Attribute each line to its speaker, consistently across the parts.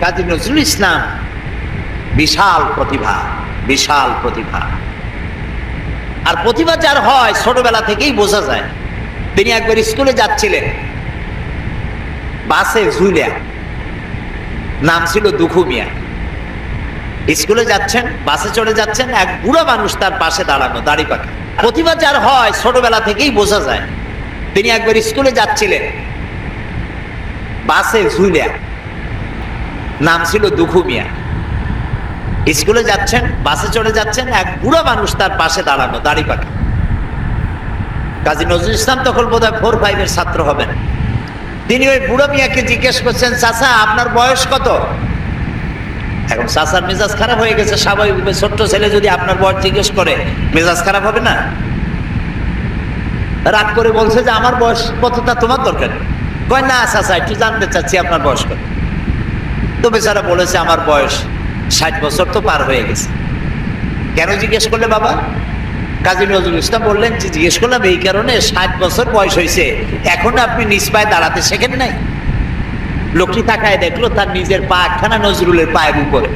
Speaker 1: কাজী নজরুল ইসলাম বিশাল প্রতিভা, বিশাল প্রতিভা। আর প্রতিভা যার হয় ছোটবেলা থেকেই বোঝা যায়। তিনি একবার স্কুলে যাচ্ছিলেন, বাসে ঝুলিয়া, নাম ছিল দুখু মিয়া। স্কুলে যাচ্ছেন, বাসে চড়ে যাচ্ছেন, এক বুড়া মানুষ তার পাশে দাঁড়ানো, দাড়ি পাকা। প্রতিভা যার হয় ছোটবেলা থেকেই বোঝা যায়। তিনি একবার স্কুলে যাচ্ছিলেন, বাসে ঝুলিয়া, নাম ছিল দুখু মিয়া। স্কুলে যাচ্ছেন, বাসে চড়ে যাচ্ছেন, এক বুড়া মানুষ তার পাশে দাঁড়ানো, দাড়ি পাকা। কাজী নজরুল ইসলাম তখন বোধহয় 4-5 ছাত্র হবেন। তিনি ওই বুড়ো মিয়াকে জিজ্ঞেস করছেন, চাচা আপনার বয়স কত? এখন চাচার মেজাজ খারাপ হয়ে গেছে, স্বাভাবিক। ছোট্ট ছেলে যদি আপনার বয়স জিজ্ঞেস করে মেজাজ খারাপ হবে না? রাগ করে বলছে যে আমার বয়স কতটা তোমার দরকার? কয় না চাচা, একটু জানতে চাচ্ছি আপনার বয়স কত। তো বেচারা বলেছে আমার বয়স 60 বছর তো পার হয়ে গেছে। কেন জিজ্ঞেস করলে বাবা? কাজী নজরুল ইসলাম বললেন যে জিজ্ঞেস করলাম এই কারণে, 60 বছর বয়স হয়েছে, এখন আপনি নিজ পায়ে দাঁড়াতে শেখেন নাই। লোকটি তাকায় দেখলো তার নিজের পা একখানা নজরুলের পায়ের উপরে।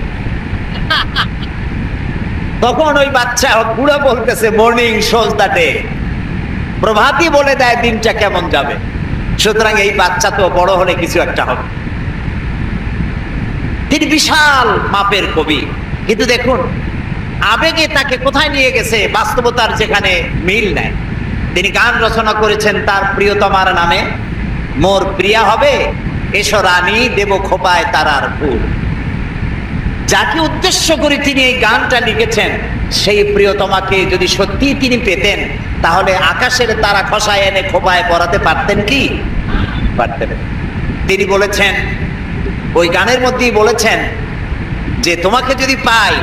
Speaker 1: তখন ওই বাচ্চা বুড়া বলতেছে, মর্নিং শোজ দ্য ডে, প্রভাতই বলে দেয় দিনটা কেমন যাবে। সুতরাং এই বাচ্চা তো বড় হলে কিছু একটা হবে। তিনি বিশাল মাপের কবি, কিন্তু দেখুন আবেগে তাকে কোথায় নিয়ে গেছে, বাস্তবতার যেখানে মিল নেয়। তিনি গান রচনা করেছেন তার প্রিয়তমার নামে, মোর প্রিয়া হবে এসো রানী, দেব খোপায় তারার ফুল। যাকে উদ্দেশ্য করে তিনি এই গানটা লিখেছেন, সেই প্রিয়তমাকে যদি সত্যি তিনি পেতেন, তাহলে আকাশের তারা খসায় এনে খোপায় পরাতে পারতেন কি? পারতেন। তিনি বলেছেন, ওই গানের মধ্যেই বলেছেন যে তোমাকে যদি পাই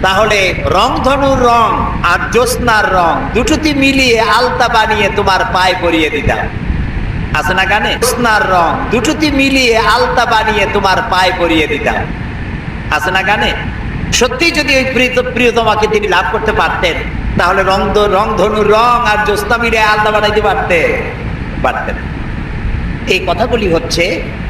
Speaker 1: তাহলে রংধনুর রং আর জ্যোৎস্নার রং দুটোতে মিলিয়ে আলতা বানিয়ে তোমার পায়ে পরিয়ে দিতাম। আছে না গানে? জ্যোৎস্নার রং দুটোতে মিলিয়ে আলতা বানিয়ে তোমার পায়ে পরিয়ে দিতাম। আছে না গানে? সত্যি যদি ওই প্রিয়তমাকে তিনি লাভ করতে পারতেন, তাহলে রংধনুর রং আর জ্যোৎস্না মিলিয়ে আলতা বানাইতে পারতেন। এই কথাগুলি হচ্ছে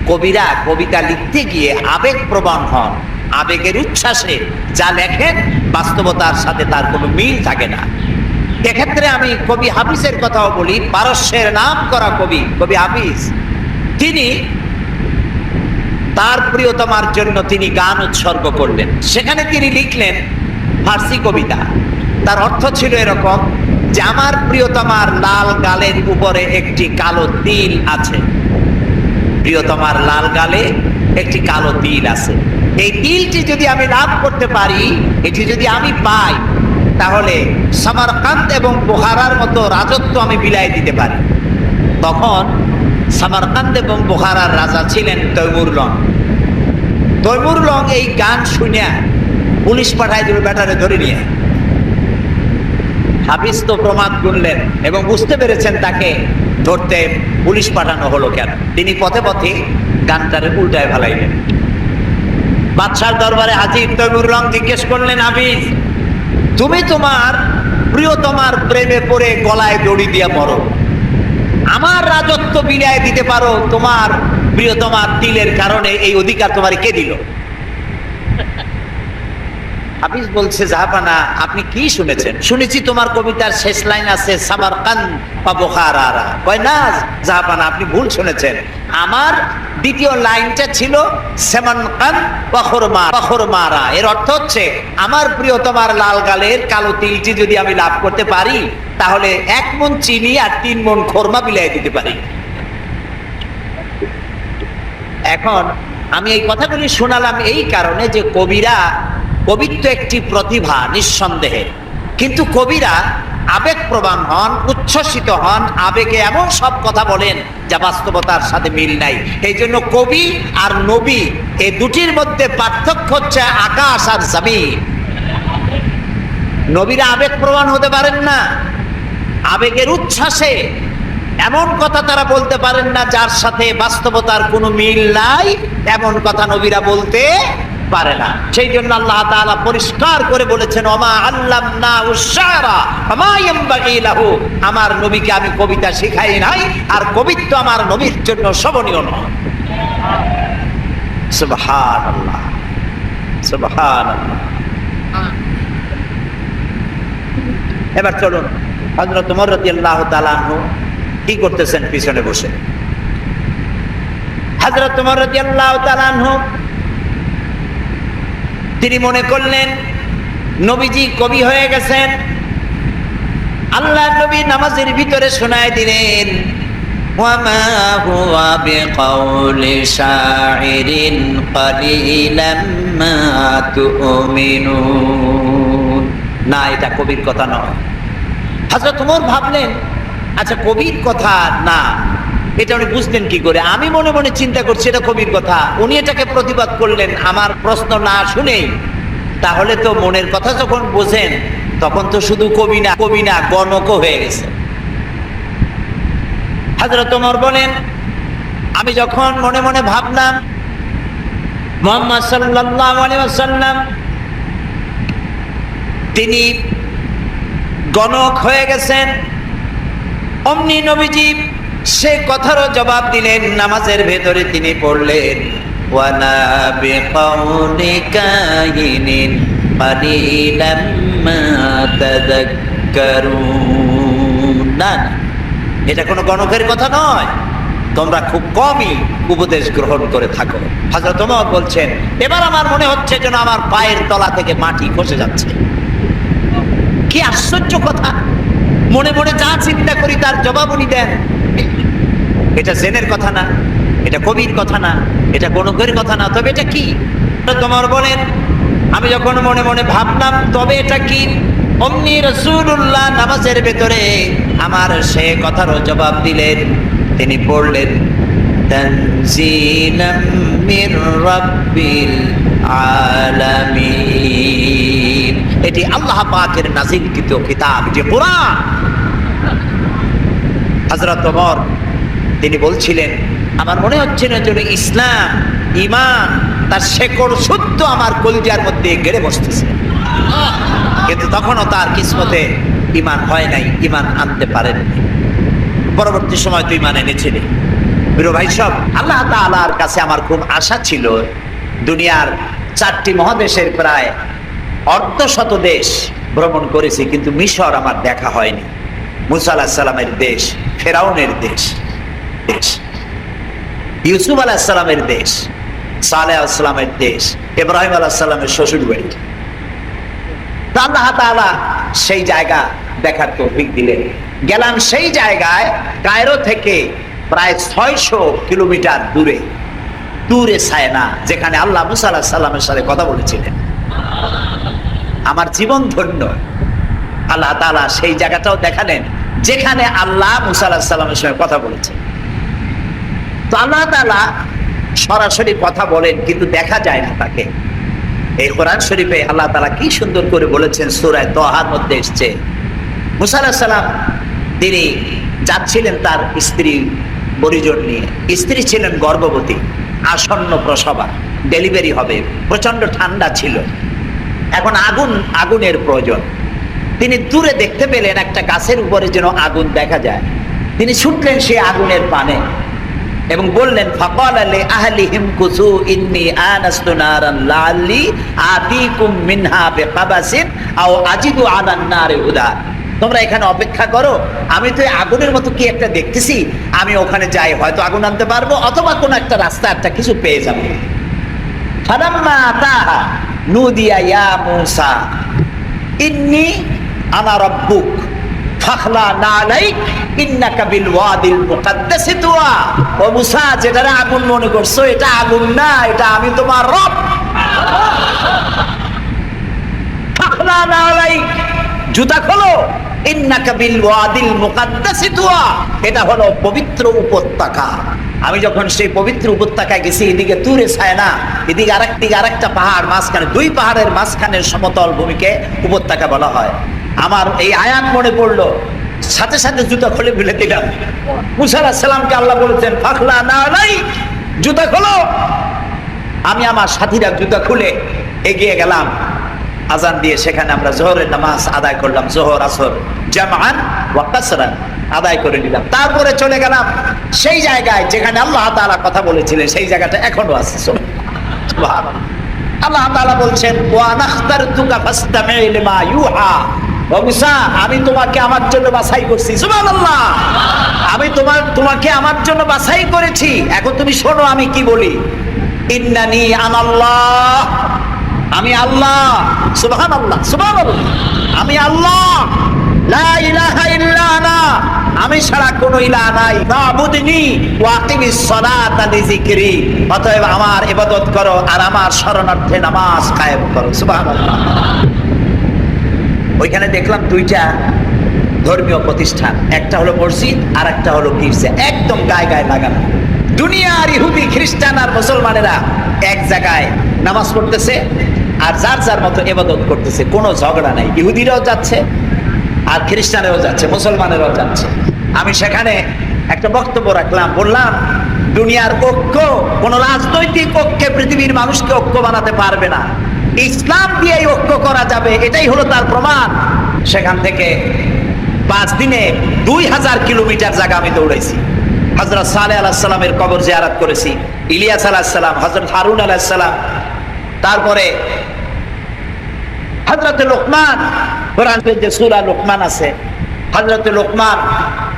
Speaker 1: কবিরা কবিতা লিখতে গিয়ে আবেগ প্রবণ হন, আবেগের উচ্ছ্বাসে যা লেখেন বাস্তবতার সাথে তার কোনো মিল থাকে না। এক্ষেত্রে আমি কবি হাফিজের কথাও বলি। পারস্যের নাম করা কবি হাফিজ, তিনি তার প্রিয়তমার জন্য তিনি গান উৎসর্গ করলেন। সেখানে তিনি লিখলেন ফার্সি কবিতা। তার অর্থ ছিল এরকম যে আমার প্রিয়তমার লাল গালের উপরে একটি কালো তিল আছে। প্রিয়তমার লাল গালে একটি কালো তিল আছে। এই তিলটি যদি আমি লাভ করতে পারি, এটি যদি আমি পাই, তাহলে সামারকান্দ এবং বুখারার মতো রাজত্ব আমি বিলাই দিতে পারি। তখন সামারকান্দ এবং বুখারার রাজা ছিলেন তৈমুরলং। তৈমুরলং এই গান শুনিয়া পুলিশ পাঠায় দিল, ব্যাটারে ধরে নিয়ে। হাফিজ তো প্রমাদ গুনলেন এবং বুঝতে পেরেছেন তাকে ধরতে পুলিশ পাঠানো হলো কেন। তিনি পথে পথে গানটারে উল্টায় ফেলাইলেন। বাদশার দরবারে হাজির তৈমুরলং জিজ্ঞেস করলেন, হাফিজ তুমি তোমার প্রিয়তমার প্রেমে পড়ে গলায় দড়ি দিয়ে মরো, আমার রাজত্ব বিলিয়ে দিতে পারো, তোমার প্রিয়তমার তিলের কারণে এই অধিকার তোমার কে দিল? হাফিজ বলছে, জাহাপানা আপনি কি শুনেছেন? শুনেছি তোমার কবিতার শেষ লাইন আছে সামারকান্দ বা বুখারা। কয় না জাহাপানা, আপনি ভুল শুনেছেন। আমার দ্বিতীয় লাইনটা ছিল সেমানকান্দ বা খুরমারা। এর অর্থ হচ্ছে আমার প্রিয়তমার লাল গালের কালো তিলটি যদি আমি লাভ করতে পারি, তাহলে 1 মণ চিনি আর 3 মণ খোরমা বিলাই দিতে পারি। এখন আমি এই কথাগুলি শোনালাম এই কারণে যে কবিত্ব একটি প্রতিভা নিঃসন্দেহে, কিন্তু কবিরা আবেগ প্রবণ হন, উচ্ছ্বসিত হন, আবেগে এমন সব কথা বলেন যা বাস্তবতার সাথে মিল নাই। এই জন্য কবি আর নবী এই দুটির মধ্যে পার্থক্য হচ্ছে আকাশ আর জমিন। নবীরা আবেগ প্রবণ হতে পারেন না, আবেগের উচ্ছ্বাসে এমন কথা তারা বলতে পারেন না যার সাথে বাস্তবতার কোনো মিল নাই, এমন কথা নবীরা বলতে পারে না। সেই জন্য আল্লাহ তাআলা পরিষ্কার করে বলেছেন, ওমা আল্লামনাহু আশ-শি'রা ওমা ইয়ানবাগী লাহু, আমার নবীকে আমি কবিতা শিখাই নাই, আর কবিত্ব আমার নবীর জন্য শোভনীয় নয়। সুবহানাল্লাহ, সুবহানাল্লাহ। এবার চলুন, হযরত ওমর রাদিয়াল্লাহু তাআলা আনহু কি করতেছেন পিছনে বসে। হযরত ওমর রাদিয়াল্লাহু তাআলা আনহু তিনি মনে করলেন নবীজি কবি হয়ে গেছেন। আল্লাহ নবী নামাজের ভিতরে শোনায় দিলেন, ওয়ামা হুয়া বিকাউলি শাইরিন কালিলাম মা তুমিনুন। না, এটা কবির কথা নয়। হযরত ওমর ভাবলেন, আচ্ছা কবির কথা না, এটা উনি বুঝলেন কি করে? আমি মনে মনে চিন্তা করছি এটা কবির কথা, উনি এটাকে প্রতিবাদ করলেন আমার প্রশ্ন না শুনেই। তাহলে তো মনের কথা যখন বোঝেন তখন তো শুধু কবি না গণকও হয়ে গেছে। হযরত ওমর বলেন, আমি যখন মনে মনে ভাবলাম মুহাম্মদ সাল্লাল্লাহু আলাইহি ওয়াসাল্লাম তিনি গণক হয়ে গেছেন, অমনি নবীজি সে কথারও জবাব দিলেন। নামাজের ভেতরে তিনি পড়লেন, ওয়ালা বিকাউলি কাহিনিন কালিলাম মা তাযাক্কারুন। না, এটা কোনো গণকের কথা নয়, তোমরা খুব কমই উপদেশ গ্রহণ করে থাকো। হযরত ওমর বলছেন, এবার আমার মনে হচ্ছে যেন আমার পায়ের তলা থেকে মাটি খসে যাচ্ছে। কি আশ্চর্য কথা! মনে মনে যা চিন্তা করি তার জবাব উনি দেন। এটা জেনের কথা না, এটা কবির কথা না, এটা গণকের কথা না, তবে এটা কি? তোমার বলেন, আমি যখন মনে মনে ভাবলাম তবে এটা কি, অমনি রাসূলুল্লাহ নামাজের ভেতরে আমার সে কথারও জবাব দিলেন। তিনি পড়লেন, তানজিলাম মির রাব্বিল আলামিন। এটি আল্লাহ পাকের নাযিলকৃত কিতাব, এটি কুরআন। হযরত ওমর তিনি বলছিলেন, আমার মনে হচ্ছে না যেন ইসলাম ঈমান তার শেকড় শুদ্ধ আমার কলিজার মধ্যে গেড়ে বসতেছে। কিন্তু তখনও তার কিসমতে ঈমান হয় নাই, ঈমান আনতে পারেননি। পরবর্তী সময় তো ঈমান এনেছিলেন। প্রিয় ভাই সব, আল্লাহ তাআলার কাছে আমার খুব আশা ছিল। দুনিয়ার 4টি মহাদেশের প্রায় অর্ধশত দেশ ভ্রমণ করেছি, কিন্তু মিশর আমার দেখা হয়নি। মুসা আলাইহিস সালামের দেশ, ফেরাউনের দেশ, ইউসুফ আলাইহিস সালামের দেশ, সালেহ আলাইহিস সালামের দেশ, ইব্রাহিম আলাইহিস সালামের শ্বশুর বাড়ি। আল্লাহ তাআলা সেই জায়গা দেখার তৌফিক দিলেন। গেলাম সেই জায়গায়, কায়রো থেকে প্রায় 600 কিলোমিটার দূরে সায়না, যেখানে আল্লাহ মুসা আলাইহিস সালামের সাথে কথা বলেছিলেন। আমার জীবন ধন্য। আল্লাহ তাআলা সেই জায়গাটাও দেখালেন যেখানে আল্লাহ মুসা আলাইহিস সালামের সঙ্গে কথা বলেছেন। তো আল্লাহ তাআলা সরাসরি কথা বলেন, কিন্তু দেখা যায় না তাকে। এই কোরআন শরীফে আল্লাহ তাআলা কি সুন্দর করে বলেছেন, সূরা তাহার মধ্যে এসেছে, মুসা আলাইহিস সালাম তিনি যাচ্ছিলেন তার স্ত্রী পরিজন নিয়ে। স্ত্রী ছিলেন গর্ভবতী, আসন্ন প্রসবা, ডেলিভারি হবে, প্রচন্ড ঠান্ডা ছিল, এখন আগুনের প্রয়োজন। তিনি দূরে দেখতে পেলেন একটা গাছের উপরে যেন আগুন দেখা যায়। তিনি ছুটলেন সেই আগুনের পানে এবং বললেন, ফাকালা লি আহলিহিম কুসু ইন্নী আনাস্তু নারান লাআল্লি আতিকুম মিনহা বিকাবাসিন আও আজিদু আলান নারি হুদা। তোমরা এখানে অপেক্ষা করো, আমি তো আগুনের মতো কি একটা দেখতেছি, আমি ওখানে যাই, হয়তো আগুন আনতে পারবো, অথবা কোন একটা রাস্তা একটা কিছু পেয়ে যাবো। ফালাম্মা আতাহা নুদিয়া ইয়া মূসা ইন্নী আনা রাব্বুক ফাখলা নালাইক ইন্নাকা বিল ওয়াদিল মুকাদ্দাসি তুয়া। ও মূসা, যেটারে আগুন মনে করছো এটা আগুন না, এটা আমি তোমার রব। ফাখলা নালাইক, জুতা খোলো, ইন্নাকা বিল ওয়াদিল মুকাদ্দাসি তুয়া, এটা হলো পবিত্র উপত্যকা। আমি যখন সেই পবিত্র উপত্যকায় গেছি, এদিকে তুরে সায়না, এদিকে আরেকটা পাহাড়, মাঝখানে 2 পাহাড়ের মাঝখানের সমতল ভূমিকে উপত্যকা বলা হয়। আমার এই আয়াত মনে পড়লো, সাথে সাথে জুতা খুলে ফেলে দিলাম। মুসা আলাইহিস সালামকে আল্লাহ বলেছেন, ফাখলা নালাইক, জুতা খোলো। আমি আমার সাথীরা জুতা খুলে এগিয়ে গেলাম। আজান দিয়ে সেখানে আমরা জোহরের নামাজ আদায় করলাম, জোহর আসর জামআন ওয়া কাসরান আদায় করে নিলাম। তারপরে চলে গেলাম সেই জায়গায় যেখানে আল্লাহ তাআলা কথা বলেছিলেন, সেই জায়গাটা এখনো আছে। সুবহানাল্লাহ। আল্লাহ তাআলা বলছেন ওয়া নাখতারতুকা ফাসতামি' লিমা ইউহা। ও মুসা, আমি তোমাকে আমার জন্য বাছাই করছি। সুবহানাল্লাহ। আমি তোমাকে আমার জন্য বাছাই করেছি, এখন তুমি শোনো আমি কি বলি। ইন্নানি আনাল্লাহ, আমি আল্লাহ। সুবহানাল্লাহ, সুবহানাল্লাহ। আমি আল্লাহ, লা ইলাহা ইল্লা আনা, আমি ছাড়া কোনো ইলাহ নাই। ফাবুদনি ওয়া আকিমিস সালাতা লিযিকরি, অতএব আমার ইবাদত করো আর আমার শরণার্থে নামাজ কায়েম করো। সুবহানাল্লাহ। ওইখানে দেখলাম দুইটা ধর্মীয় প্রতিষ্ঠান, একটা হলো মসজিদ আর একটা হলো গির্জা, একদম গায়ে গায়ে লাগানো। দুনিয়ার ইহুদি খ্রিস্টান আর মুসলমানেরা এক জায়গায় নামাজ পড়তেছে আর যার যার মতো ইবাদত করতেছে, কোনো ঝগড়া নাই। ইহুদিরাও যাচ্ছে আর খ্রিস্টানেরও যাচ্ছে, মুসলমানেরও যাচ্ছে। আমি সেখানে একটা বক্তব্য রাখলাম, বললাম দুনিয়ার ঐক্য, কোন রাজনৈতিক ঐক্যে পৃথিবীর মানুষকে ঐক্য বানাতে পারবে না, ইসলাম দিয়েই ঐক্য করা যাবে, এটাই হলো তার প্রমাণ। সেখান থেকে 5 দিনে 2000 কিলোমিটার জায়গা আমি দৌড়াইছি। হযরত সালেহ আলাইহিস সালামের কবর জিয়ারত করেছি, ইলিয়াস আলাইহিস সালাম, হযরত হারুন আলাইহিস সালাম, তারপরে হযরত লোকমান, কোরআনের যে সূরা লোকমান আছে, হযরত লোকমান,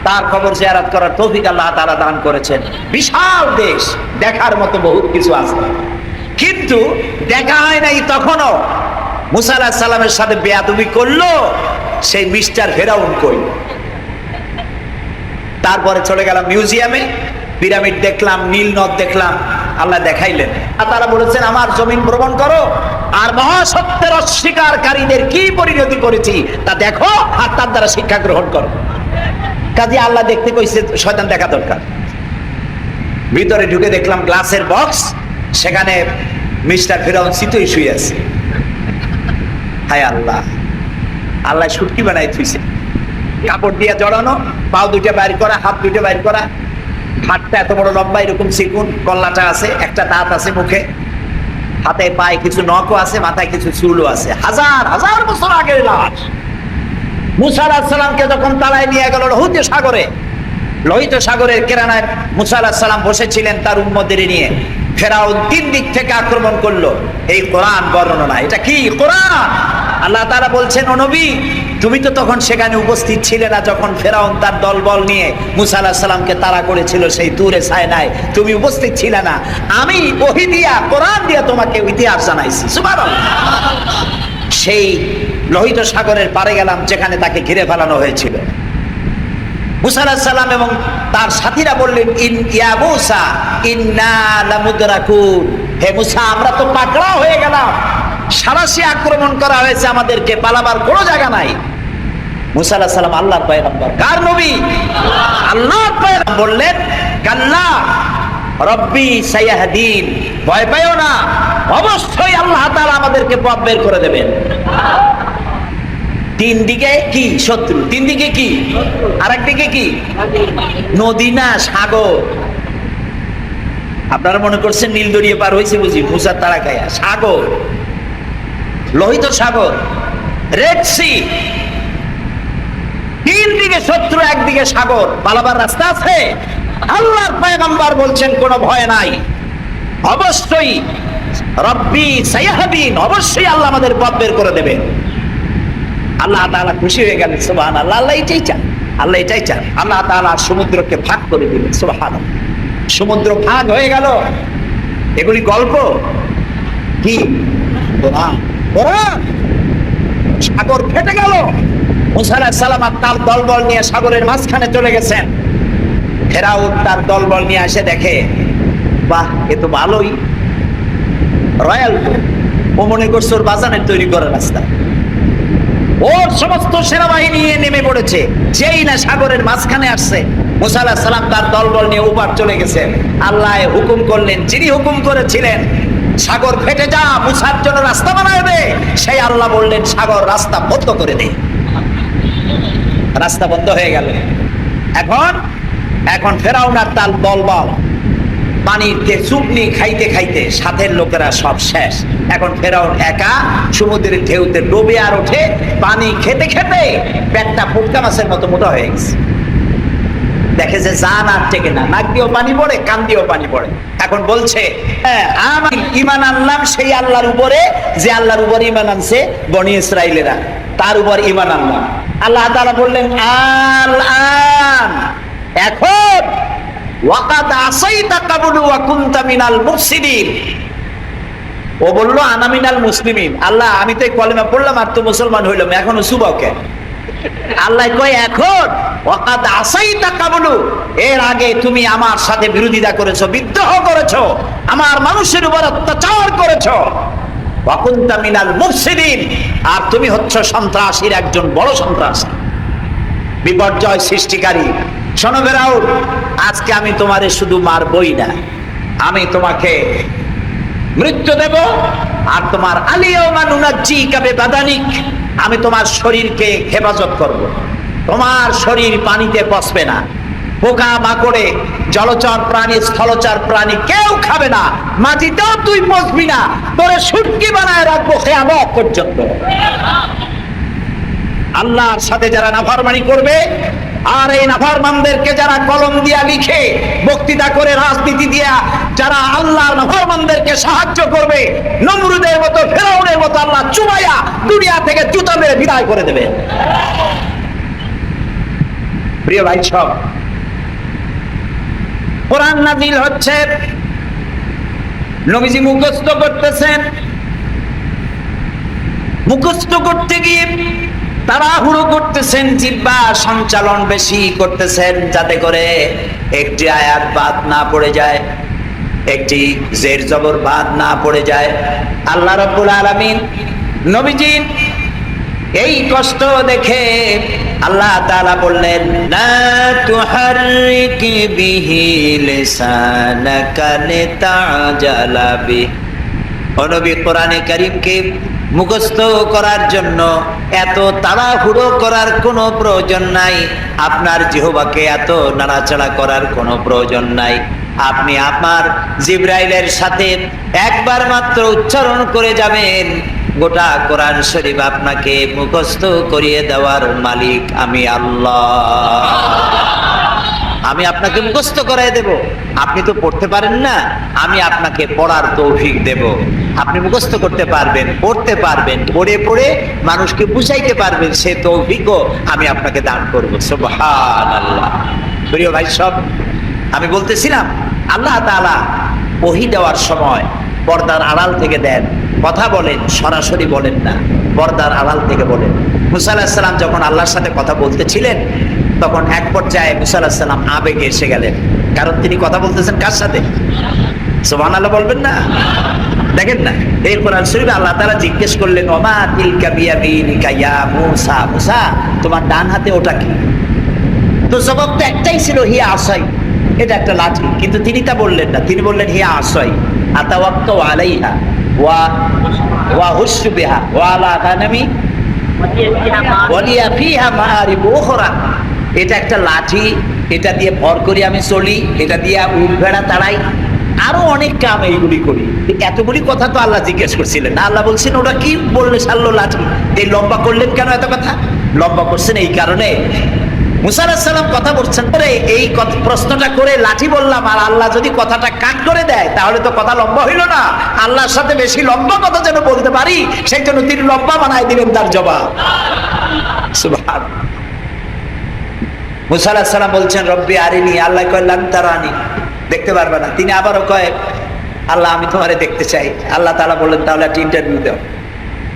Speaker 1: তার কবর জিয়ারত করার তৌফিক আল্লাহ তাআলা দান করেছেন। বিশাল দেশ, দেখার মতো বহুত কিছু আছে, কিন্তু দেখা হয় নাই। তখনও মুসা আলাইহিস সালামের সাথে বেয়াদবি করলো সেই মিস্টার ফেরাউন কই। তারপরে চলে গেলাম মিউজিয়ামে, পিরামিড দেখলাম, নীল নদ দেখলাম, আল্লাহ দেখাইলেন। আর তারা বলেছেন আমার জমিন ভ্রমণ করো আর মহাসত্যের অস্বীকারীদের কি পরিণতি করেছি তা দেখো আর তার দ্বারা শিক্ষা গ্রহণ করো। কাজে আল্লাহ দেখতে কইছে, শয়তান দেখা দরকার। ভিতরে ঢুকে দেখলাম গ্লাসের বক্স, সেখানে মিস্টার ফেরাউন চিতই শুয়ে আছে। হায় আল্লাহ, আল্লাহ সুটকি বানাই থুইছে, কাপড় দিয়ে জড়ানো, পাও দুইটা বাইর করা, হাত দুইটা বাইর করা, হাতটা এত বড় লম্বা, এরকম চিকুন, কল্লাটা আছে, একটা দাঁত আছে মুখে, হাতে পায়ে কিছু নখও আছে, মাথায় কিছু চুলও আছে। হাজার হাজার বছর আগের লাশ। মুসা আলাইহিস সালামকে যখন তাড়ায় নিয়ে গেল লোহিত সাগরের কেরানায় মুসা আলাইহিস সালাম বসেছিলেন তার উম্মতদের নিয়ে। ফেরাউন 3 দিক থেকে আক্রমণ করলো। এই কোরআন বর্ণনা, এটা কি কোরআন? আল্লাহ তাআলা বলছেন, ও নবী, তুমি তো তখন সেখানে উপস্থিত ছিলে না যখন ফেরাউন তার দলবল নিয়ে মুসা আলাইহিস সালামকে তাড়া করেছিল সেই তুরে সায়নায়, তুমি উপস্থিত ছিলে না। আমি ওহী দিয়া, কোরআন দিয়া তোমাকে ইতিহাস জানাইছি। সুবহানাল্লাহ। সেই লোহিত সাগরের পারে গেলাম যেখানে তাকে ঘিরে ফেলানো হয়েছিল। মুসা আলাইহিস সালাম এবং তার সাথীরা বললেন, ইয়া মুসা ইন্না লামুদরাকুন, হে মুসা আমরা তো পাকড়াও হয়ে গেলাম, সারাশি আক্রমণ করা হয়েছে, আমাদেরকে পালাবার কোনো জায়গা নাই। মুসা আলাইহিস সালাম আল্লাহর পয়গম্বর, কার নবী? আল্লাহর পয়গম্বর। বললেন, কাল্লা রব্বি সায়াহদিন, ভয় পাইও না, অবশ্যই আল্লাহ তাআলা আমাদেরকে পথ বের করে দেবেন। 3 দিকে কি শত্রু, 3 দিকে কি, আর একদিকে কি নদী না সাগর। আপনারা মনে করছেন নীল দরিয়ে পার হয়েছে বুঝি, মুসার তাড়া খায়া? সাগর, লোহিত সাগর, রেড সি, 3 দিকে শত্রু, একদিকে সাগর, পালাবার রাস্তা আছে। আল্লাহর পয়গম্বর বলছেন কোনো ভয় নাই, অবশ্যই রব্বি সায়াহদিন, অবশ্যই আল্লাহ আমাদের পথ বের করে দেবেন। আল্লাহ তাআলা খুশি হয়ে গেলেন। সুবহানাল্লাহ। আল্লাহ এটাই চান, আল্লাহ এটাই চান। আল্লাহ তাআলা সমুদ্রকে ভাগ করে দিলেন। সুবহানাল্লাহ। সমুদ্র ভাগ হয়ে গেল। এগুলি গল্প কি? কোরআন। সাগর ফেটে গেল। মুসা আলাইহিস সালাম তার দলবল নিয়ে সাগরের মাঝখানে চলে গেছেন। ফেরাউন তার দলবল নিয়ে এসে দেখে, বাহ, এ তো ভালোই রয়্যাল। ও মনে করছে ওর বাজানের তৈরি করার রাস্তা, ওর সমস্ত সেনাবাহিনী নিয়ে নেমে পড়েছে। যেই না সাগরের মাঝখানে আসছে, মুসা আলাইহিস সালাম তার দলবল নিয়ে ওপার চলে গেছেন। আল্লাহ হুকুম করলেন, যিনি হুকুম করেছিলেন সাগর ফেটে যা, মুসার জন্য রাস্তা বানায় দে, সেই আল্লাহ বললেন সাগর রাস্তা বন্ধ করে দে। রাস্তা বন্ধ হয়ে গেল। এখন ফেরাউন আর তার দলবল পানিতে চুপনি খাইতে খাইতে সাথের লোকেরা সব শেষ। এখন ফেরাউন একা সমুদ্রের ঢেউতে ডুবে আর ওঠে, পানি খেতে খেতে পেটটা ফুটকা মাছের মতো মোটা হয়ে গেছে। দেখে যে জান আর টেকে না, নাক দিয়েও পানি পড়ে, কান দিয়েও পানি পড়ে। এখন বলছে হ্যাঁ আমি ঈমান আনলাম সেই আল্লাহর উপরে যে আল্লাহর উপরে ঈমান আনছে বনি ইসরাইলেরা, তার উপর ঈমান আনলাম। আল্লাহ তাআলা বললেন আল-আন, এখন ওয়াকাদ আসাইতা কাবলু ওয়া কুনতা মিনাল মুফসিদিন। ও বলল আনা মিনাল মুসলিমিন, আল্লাহ আমি তো কলেমা পড়লাম আর তো মুসলমান হইলাম, এখনো সুবকে। আল্লাহ কয় এখন ওয়াকাদ আসাইতা কাবলু, এর আগে তুমি আমার সাথে বিরোধিতা করেছো, বিদ্রোহ করেছো, আমার মানুষের উপর অত্যাচার করেছো, ওয়া কুনতা মিনাল মুফসিদিন, আর তুমি হচ্ছ সন্ত্রাসীর একজন বড় সন্ত্রাসী, বিপর্যয় সৃষ্টিকারী। শোনো ফেরাউন, আজকে আমি তোমারে শুধু মারবই না, আমি তোমাকে মৃত্যু দেব, আর তোমার আলিয়াউমা নুনাজ্জিকা বিবাদানিক, আমি তোমার শরীরকে হেফাজত করব, তোমার শরীর পানিতে পচবে না, পোকা মাকড়ে জলচর প্রাণী স্থলচর প্রাণী কেউ খাবে না, মাটিতেও তুই পচবি না, তোরে শুটকি বানায় রাখবো কিয়ামত পর্যন্ত। আল্লাহর সাথে যারা নাফরমানি করবে, আর এই নাফরমানদেরকে যারা কলম দিয়া লিখে, বক্তৃতা করে, রাজনীতি দিয়া যারা আল্লাহর নাফরমানদেরকে সাহায্য করবে, নমরুদের মতো ফেরাউনের মতো আল্লাহ চুবাইয়া দুনিয়া থেকে জুতা মেরে বিদায় করে দেবে। প্রিয় ভাই সব, কোরআন নাযিল হচ্ছে, নবীজি মুখস্থ করতেছেন, মুখস্থ করতে গিয়ে তাড়াহুড়ো করতেছেন, জিহ্বা সঞ্চালন বেশি করতেছেন, যাতে করে একটি আয়াত বাদ না পড়ে যায়, একটি জের জবর বাদ না পড়ে যায়। আল্লাহ রাব্বুল আলামিন নবীজির এই কষ্ট দেখে আল্লাহ তাআলা বললেন লা তুহাররিক বিহি লিসানাকা লিতাজালা বিহি। ও নবী, কোরআনে কারীমকে মুখস্থ করার জন্য এত তাড়াহুড়ো করার কোনো প্রয়োজন নাই, আপনার জিহ্বাকে এত নাড়াচাড়া করার কোনো প্রয়োজন নাই। আপনি আপনার জিবরাইলের সাথে একবার মাত্র উচ্চারণ করে যাবেন, গোটা কোরআন শরীফ আপনাকে মুখস্থ করিয়ে দেওয়ার মালিক আমি আল্লাহ। আমি আপনাকে মুখস্থ করাই দেব, আপনি তো পড়তে পারেন না, আমি আপনাকে পড়ার তৌফিক দেব, আপনি মুখস্থ করতে পারবেন, পড়তে পারবেন, পড়ে পড়ে মানুষকে বুঝাইতে পারবেন, সে তৌফিকও আমি আপনাকে দান করব। সুবহানাল্লাহ। প্রিয় ভাই সব, আমি বলতেছিলাম আল্লাহ তাআলা ওহী দেওয়ার সময় পর্দার আড়াল থেকে দেন, কথা বলেন, সরাসরি বলেন না, পর্দার আড়াল থেকে বলেন। মুসা আলাইহিস সালাম যখন আল্লাহর সাথে কথা বলতেছিলেন, তখন এক পর্যায়ে মুসা আলাইহিস সালাম আবেগে এসে গেলেন, কারণ তিনি কথা বলতেছেন কার সাথে? সুবহানাল্লাহ বলবেন না? দেখেন না, এই কোরআন শরীফে আল্লাহ তাআলা জিজ্ঞেস করলেন ওমা তিলকা বিয়ামিনিকা ইয়া মুসা, মুসা তোমার ডান হাতে ওটা কি? তো জবাব তো একটাই ছিল, হিয়া আসাই, এটা একটা লাঠি। কিন্তু তিনি তা বললেন না, তিনি বললেন হিয়া আসাই আতাওয়াক্কাউ আলাইহা ওয়া হুশু বিহা ওয়া আলা গানামি ওয়ালিয়া ফিহা মাআরিব উখরা। এটা একটা লাঠি, এটা দিয়ে ভর করি আমি চলি, এটা দিয়ে উট ভেড়া তাড়াই, আরো অনেক কাম এইগুলি করি। এতগুলি কথা তো আল্লাহ জিজ্ঞেস করছিলেন না, আল্লাহ বলছেন ওটা কি বললে সারলো লাঠি। এই লম্বা করলেন কেন এত কথা? লম্বা করছেন এই কারণে, মুসা আলাইহিস সালাম কথা বলছেন পরে এই প্রশ্নটা করে লাঠি বললাম, আর আল্লাহ যদি কথাটা কাট করে দেয় তাহলে তো কথা লম্বা হইল না। আল্লাহর সাথে বেশি লম্বা কথা যেন বলতে পারি, সেই জন্য তিনি লম্বা বানাই দিলেন তার জবাব। সুবহানাল্লাহ। মুসা আলাইহিস সালাম বলছেন রব্বি আরিনি, আল্লাহ কয় লান তারানি, দেখতে পারবে না। তিনি আবারও কয় আল্লাহ আমি তোমারে দেখতে চাই। আল্লাহ তাআলা বললেন তাহলে একটা ইন্টারভিউ দাও,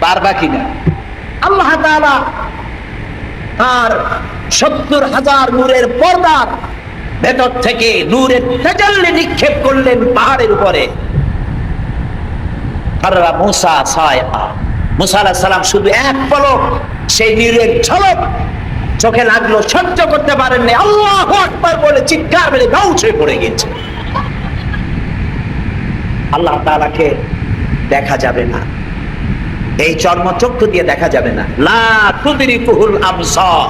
Speaker 1: পারবা কিনা? আল্লাহ তাআলা আর ৭০,০০০ নূরের পর্দার ভেতর থেকে নূরের তাজাল্লি নিক্ষেপ করলেন পাহাড়ের উপরে। মুসা আলাইহিস সালাম শুধু এক পলক সেই নূরের ঝলক চোখে লাগলো, সহ্য করতে পারেননি, আল্লাহু আকবার বলে চিৎকার মেরে গাউছ হয়ে পড়ে গেছে। আল্লাহ তাআলাকে দেখা যাবে না, এই চর্মচক্ষু দিয়ে দেখা যাবে না। লা তুদরিকুহুল আবসার,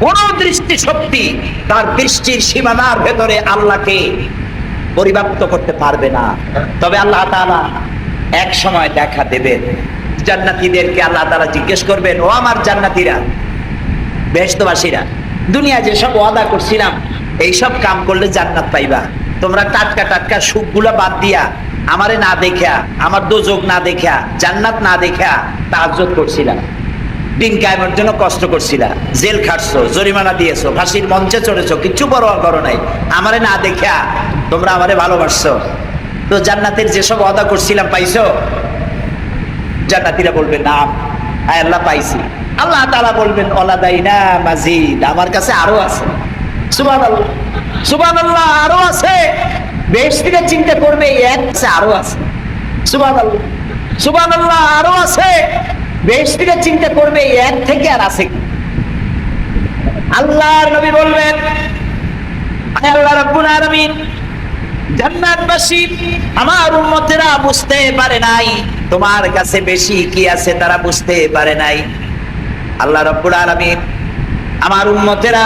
Speaker 1: কোন দৃষ্টি শক্তি তার দৃষ্টির সীমানার ভেতরে আল্লাহকে পরিব্যাপ্ত করতে পারবে না। তবে আল্লাহ তাআলা এক সময় দেখা দেবেন। জান্নাতীদেরকে আল্লাহ তাআলা জিজ্ঞেস করবেন, ও আমার জান্নাতীরা, বেহেশতবাসীরা, দুনিয়া যেসব ওয়াদা করছিলাম এইসব কাম করলে জান্নাত পাইবা, তোমরা টাটকা টাটকা সুখগুলা বাদ দিয়া আমারে না দেখা, আমার দোজক না দেখা, জান্নাত না দেখা তাহাজ্জুদ করছিলা, দিন কায়েমের জন্য কষ্ট করছিলা, জেল খাটছো, জরিমানা দিয়েছো, ফাঁসির মঞ্চে চড়েছো, কিচ্ছু পরোয়া করো নাই। আমারে না দেখা তোমরা আমারে ভালোবাসছো, তো জান্নাতের যেসব ওয়াদা করছিলাম পাইছো? জান্নাতীরা বলবে না, আয় আল্লাহ পাইছি। আল্লাহ তাআলা বলবেন ওয়ালাদাইনা মাজিদ, আমার কাছে আরো আছে। সুবহানাল্লাহ, সুবহানাল্লাহ, আরো আছে। বেহেশতীরা চিন্তা করবে এক আছে, আরো আছে। সুবহানাল্লাহ, সুবহানাল্লাহ, আরো আছে। বেহেশতীরা চিন্তা করবে এক থেকে আর আছে কি? আল্লাহর নবী বলবেন, আয় আল্লাহ রাব্বুল আলামিন, জান্নাতবাসী আমার উম্মতেরা বুঝতে পারে নাই তোমার কাছে বেশি কি আছে, তারা বুঝতে পারে নাই। আল্লাহ রাব্বুল আলামিন আমার উম্মতেরা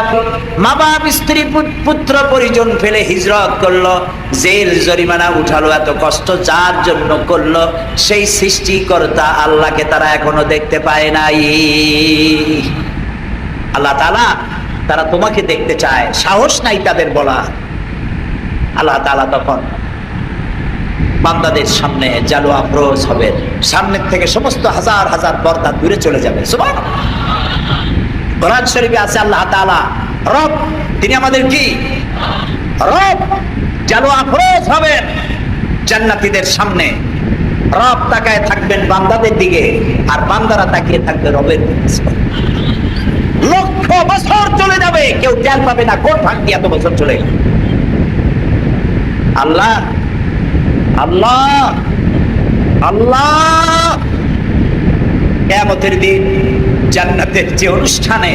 Speaker 1: মা বাপ, স্ত্রী, পুত্র পরিজন ফেলে হিজরত করলো, জেল জরিমানা উঠালো, এত কষ্ট যার জন্য করলো, সেই সৃষ্টিকর্তা আল্লাহকে তারা এখনো দেখতে পায় নাই। আল্লাহ তাআলা তারা তোমাকে দেখতে চায়, সাহস নাই তাদের বলা। আল্লাহ তাআলা তখন বান্দাদের সামনে জালু আফরোজ হবে, সামনের থেকে সমস্ত হাজার হাজার পর্দা দূরে চলে যাবে। সুবহানাল্লাহ। কোরআন শরীফে আছে আল্লাহ তাআলা রব, তিনি আমাদের কি রব। জালু আফরোজ হবেন জান্নাতীদের সামনে, রব তাকায় থাকবেন বান্দাদের দিকে, আর বান্দারা তাকিয়ে থাকবে রবের দিকে। লক্ষ বছর চলে যাবে, কেউ টের পাবে না কোন ভাগ্যে এত বছর চলে গেল। আল্লাহ আল্লাহ আল্লাহ কিয়ামতের দিন জান্নাতের যে অনুষ্ঠানে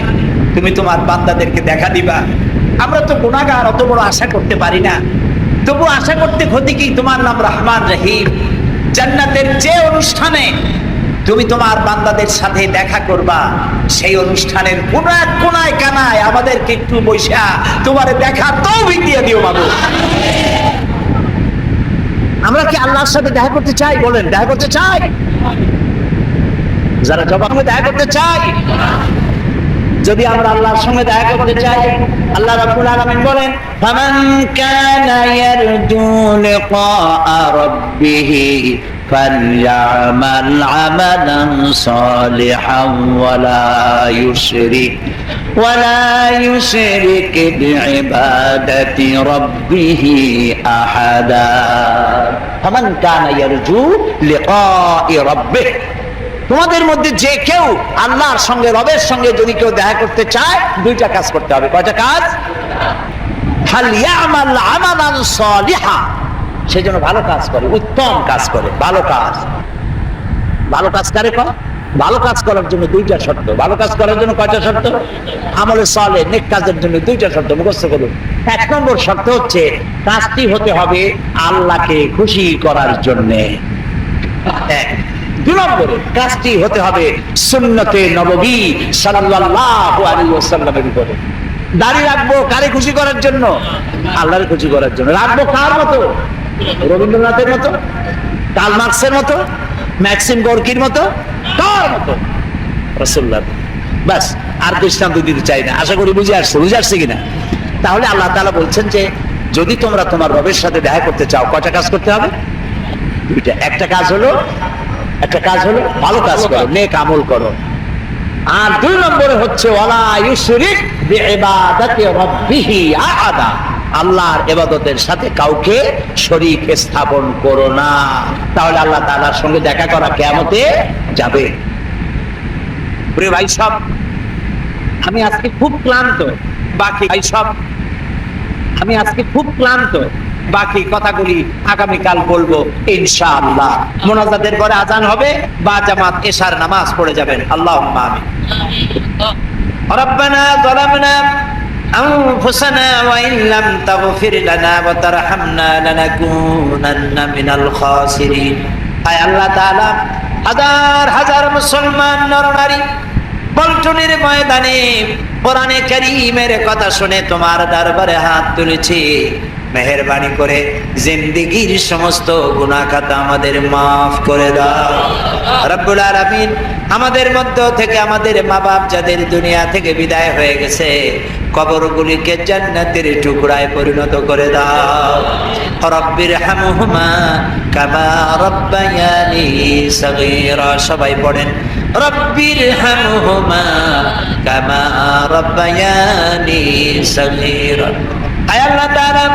Speaker 1: তুমি তোমার বান্দাদেরকে দেখা দিবা, আমরা তো গুনাহগার, অত বড় আশা করতে পারি না, তবু আশা করতে ক্ষতি কি? তোমার নাম রহমান রহিম। জান্নাতের যে অনুষ্ঠানে তুমি তোমার বান্দাদের সাথে দেখা করবা, সেই অনুষ্ঠানের কোন এক কোনায় কানায় আমাদেরকে একটু বৈশা তোমার দেখা তৌফিক দিয়ে দিও মাবুদ। আমরা কি আল্লাহর সাথে দেখা করতে চাই? বলেন, দেখা করতে চাই? যারা জবাব দেখা করতে চাই, যদি আমরা আল্লাহর সঙ্গে দেখা করতে চাই, আল্লাহ রাব্বুল আলামিন বলেন, ফামান কানা ইয়ারজু লিকা রাব্বিহি ফালইআমাল আমালান সালিহান ওয়ালা ইউশরিক বিইবাদাতি রাব্বিহি আহাদা। ফামান কানা ইয়ারজু লিকা রাব্বিহি, তোমাদের মধ্যে যে কেউ আল্লাহর সঙ্গে, রবের সঙ্গে যদি কেউ দেখা করতে চায়, দুইটা কাজ করতে হবে। কয়টা কাজ? ফালইআমাল আমালান সালিহা, সেই জন্য ভালো কাজ করে, উত্তম কাজ করে, ভালো কাজ। ভালো কাজ কারে কয়? ভালো কাজ করার জন্য দুইটা শর্ত। ভালো কাজ করার জন্য কয়টা শর্ত? আমলে সালেহ, নেক কাজের জন্য দুইটা শর্ত মুখস্থ করুন। এক নম্বর শর্ত হচ্ছে কাজটি হতে হবে আল্লাহকে খুশি করার জন্যে। এক। দুই নম্বরে কাজটি হতে হবে সুন্নতে নববী সাল্লাল্লাহু আলাইহি ওয়াসাল্লামের উপরে। দাড়ি রাখবো কারে খুশি করার জন্য? আল্লাহর খুশি করার জন্য। রাখবো কার মতো? রবীন্দ্রনাথের মতো, কার্ল মার্কসের মতো, ম্যাক্সিম গর্কির মতো? কার মতো? রাসূলুল্লাহ। বাস, আর দৃষ্টান্ত দিতে চাই না। আশা করি বুঝে আসছে কিনা? তাহলে আল্লাহ তাআলা বলছেন যে যদি তোমরা তোমার রবের সাথে দেখা করতে চাও, কয়টা কাজ করতে হবে? দুইটা। একটা কাজ হলো ভালো কাজ করো, নেক আমল করো। আর দুই নম্বরে হচ্ছে ওয়ালা ইউশরিক বিইবাদাতি রাব্বিহি আহাদা, আল্লাহর ইবাদতের সাথে কাউকে শরীক স্থাপন করো না। তাহলে আল্লাহ তাআলার সঙ্গে দেখা করা কিয়ামতে যাবে। প্রিয় ভাই সব, আমি আজকে খুব ক্লান্ত, বাকি কথাগুলি আগামীকাল বলবো ইনশাআল্লাহ। মোনাজাতের পরে আজান হবে বা জামাত এশার নামাজ পড়ে যাবেন। আল্লাহুম্মা আমিন। রব্বানা যালামনা আনফুসানা ওয়া ইন লাম তাগফির লানা ওয়া তারহামনা লানাকুনান্না মিনাল খাসিরিন। আয় আল্লাহ তাআলা, হাজার হাজার মুসলমান নরনারী পল্টনের ময়দানে কোরআনে কারীমের কথা শুনে তোমার দরবারে হাত তুলেছি। মেহেরবানি করে জিন্দেগীর সমস্ত গুনাহ খাতা আমাদের মাফ করে দাও। রব্বুল আলামিন আমাদের মধ্য থেকে আমাদের মা বাপ যাদের দুনিয়া থেকে বিদায় হয়ে গেছে, কবরগুলিকে জান্নাতের টুকরায় পরিণত করে দাও। রব্বির হামহুমা কামা রব্বায়ানি সগীরা। সবাই পড়েন, রব্বির হামহুমা কামা রব্বায়ানি সগীরা। আয় আল্লাহ তাআলা,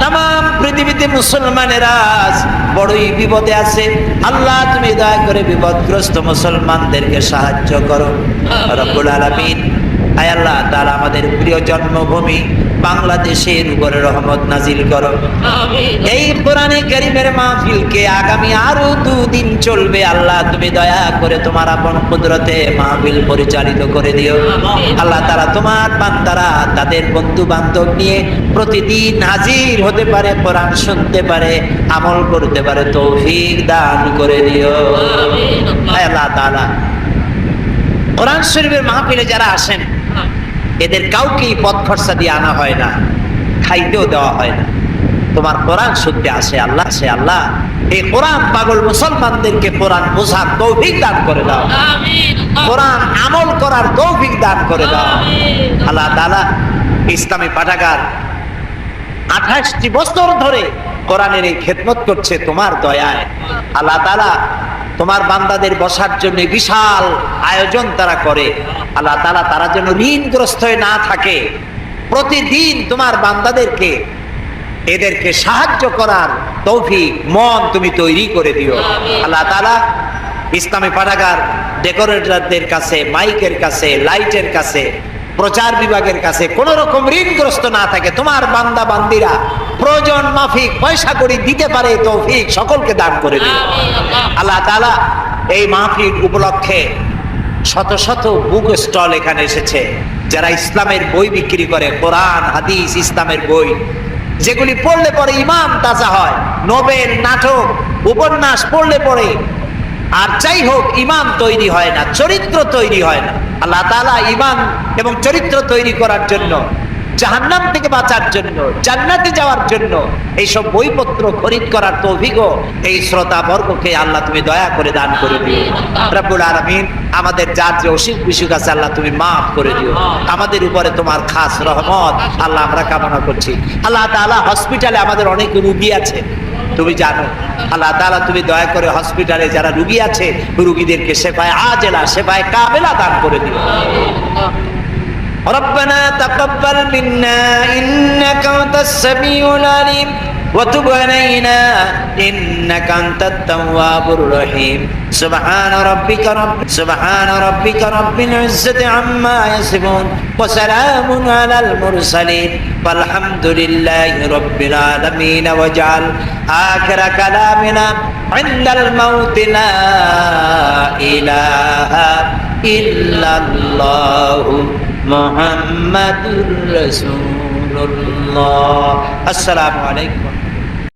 Speaker 1: তামাম পৃথিবীতে মুসলমানেরা আজ বড়ই বিপদে আছে। আল্লাহ তুমি দয়া করে বিপদগ্রস্ত মুসলমানদেরকে সাহায্য করো রব্বুল আলামিন। আয় আল্লাহ তাআলা, আমাদের প্রিয় জন্মভূমি বাংলাদেশের উপরে রহমত নাজিল করো। এই কোরআনে কারীমের মাহফিলকে আগামী আরো 2 দিন চলবে। আল্লাহ তুমি দয়া করে তোমার আপন কুদরতে মাহফিল পরিচালিত করে দিও। আল্লাহ তাআলা, তোমার বান্দারা তাদের বন্ধু বান্ধব নিয়ে প্রতিদিন হাজির হতে পারে, কোরআন শুনতে পারে, আমল করতে পারে, তৌফিক দান করে দিও। আয় আল্লাহ তাআলা, কোরআন শরীফের মাহফিলে যারা আসেন এদের কাউকেই পথ খরচা দিয়ে আনা হয় না, খাইতেও দেওয়া হয় না। তোমার কোরআন শুনতে আসে আল্লাহ, সে আল্লাহ এই কোরআন পাগল মুসলমানদেরকে কোরআন বোঝার তৌফিক দান করে দাও, কোরআন আমল করার তৌফিক দান করে দাও। আল্লাহ তাআলা, ইসলামী পাঠাগার 28টি বছর ধরে কোরআনের এই খেদমত করছে তোমার দয়ায়। আল্লাহ তাআলা, তোমার বান্দাদের বসার জন্য বিশাল আয়োজন তারা করে। আল্লাহ তাআলা, তারা যেন ঋণগ্রস্ত হয়ে না থাকে, প্রতিদিন তোমার বান্দাদেরকে এদেরকে সাহায্য করার তৌফিক মন তুমি তৈরি করে দিও। আল্লাহ তাআলা, ইসলামী পাঠাগার ডেকোরেটরদের কাছে, মাইকের কাছে, লাইটের কাছে, প্রচার বিভাগের কাছে কোন রকম ঋণগ্রস্ত না থাকে, তোমার বান্দা বান্দিরা প্রয়োজন মাফিক পয়সা করি দিতে পারে তৌফিক সকলকে দান করে দিও। আল্লাহ তাআলা, এই মাহফিল উপলক্ষে শত শত বুক স্টল এখানে এসেছে, যারা ইসলামের বই বিক্রি করে, কোরআন হাদিস ইসলামের বই, যেগুলি পড়লে পরে ইমান তাজা হয়। নোবেল, নাটক, উপন্যাস পড়লে পরে আর যাই হোক ইমান তৈরি হয় না, চরিত্র তৈরি হয় না। আল্লাহ তাআলা ইমান এবং চরিত্র তৈরি করার জন্য, জাহান্নাম থেকে বাঁচার জন্য, জান্নাতে যাওয়ার জন্য এইসব বইপত্র খরিদ করার তৌফিকও এই শ্রোতা বর্গকে আল্লাহ তুমি দয়া করে দান করে দিও। রব্বুল আলামিন, আমাদের যার যে অসুখ বিসুখ আছে আল্লাহ তুমি মাফ করে দিও। আমাদের উপরে তোমার খাস রহমত আল্লাহ আমরা কামনা করছি। আল্লাহ তাআলা, হসপিটালে আমাদের অনেক রোগী আছে, তুমি জানো। আল্লাহ তাআলা, তুমি দয়া করে হসপিটালে যারা রোগী আছে রোগীদেরকে শেফায়ে আজেলা, শেফায়ে কামেলা দান করে দিও। ربنا تقبل منا إنك أنت السميع العليم وتب علينا إنك أنت التواب الرحيم سبحان ربك رب العزة عما يصفون وسلام على المرسلين والحمد لله رب العالمين واجعل آخر كلامنا عند الموت لا إله إلا الله মুহাম্মাদুর রাসূলুল্লাহ। আসসালামু আলাইকুম।